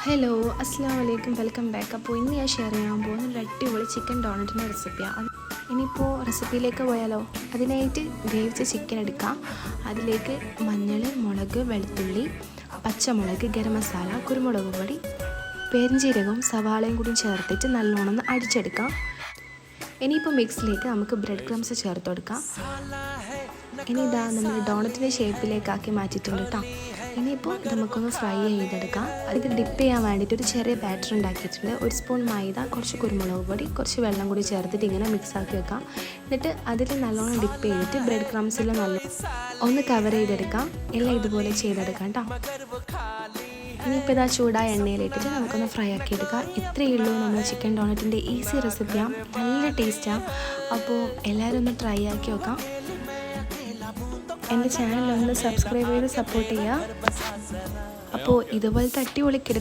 Hello അസ്സലാമു അലൈക്കും welcome back. അപ്പോൾ ഇന്ന് ഞാൻ ഷെയർ ചെയ്യാൻ പോകുന്ന ഒരു അടിപൊളി ചിക്കൻ ഡോണറ്റിൻ്റെ റെസിപ്പിയാണ്. ഇനിയിപ്പോൾ റെസിപ്പിയിലേക്ക് പോയാലോ. അതിനായിട്ട് വേവിച്ച ചിക്കൻ എടുക്കാം. അതിലേക്ക് മഞ്ഞൾ, മുളക്, വെളുത്തുള്ളി, പച്ചമുളക്, ഗരം മസാല, കുരുമുളക് പൊടി, പെരിഞ്ചീരകവും സവാളയും കൂടി ചേർത്തിട്ട് നല്ലോണം ഒന്ന് അടിച്ചെടുക്കാം. ഇനിയിപ്പോൾ മിക്സിലേക്ക് നമുക്ക് ബ്രെഡ് ക്രംസ് ചേർത്ത് കൊടുക്കാം. ഇനി ഇതാ നമ്മൾ ഡോണറ്റിൻ്റെ ഷേപ്പിലേക്കാക്കി മാറ്റിയിട്ടുണ്ട് കേട്ടോ. ഇനിയിപ്പോൾ നമുക്കൊന്ന് ഫ്രൈ ചെയ്തെടുക്കാം. ഇത് ഡിപ്പ് ചെയ്യാൻ വേണ്ടിയിട്ട് ഒരു ചെറിയ ബാറ്റർ ഉണ്ടാക്കിയിട്ടുണ്ട്. ഒരു സ്പൂൺ മൈദ, കുറച്ച് കുരുമുളക് പൊടി, കുറച്ച് വെള്ളം കൂടി ചേർത്തിട്ട് ഇങ്ങനെ മിക്സ് ആക്കി വെക്കാം. എന്നിട്ട് അതിൽ നല്ലോണം ഡിപ്പ് ചെയ്തിട്ട് ബ്രെഡ് ക്രംസിൽ ഒന്ന് കവർ ചെയ്തെടുക്കാം. എല്ലാം ഇതുപോലെ ചെയ്തെടുക്കാം കേട്ടോ. ഇനിയിപ്പോൾ ഇതാ ചൂടായ എണ്ണയിലിട്ടിട്ട് നമുക്കൊന്ന് ഫ്രൈ ആക്കി എടുക്കാം. ഇത്രയേ ഉള്ളൂ നമ്മൾ ചിക്കൻ ഡോണറ്റിൻ്റെ ഈസി റെസിപ്പിയാണ്. നല്ല ടേസ്റ്റാണ്. അപ്പോൾ എല്ലാവരും ഒന്ന് ട്രൈ ആക്കി വെക്കാം. എൻ്റെ ചാനലൊന്ന് സബ്സ്ക്രൈബ് ചെയ്ത് സപ്പോർട്ട് ചെയ്യുക. അപ്പോൾ ഇതുപോലത്തെ അടിപൊളി കിടല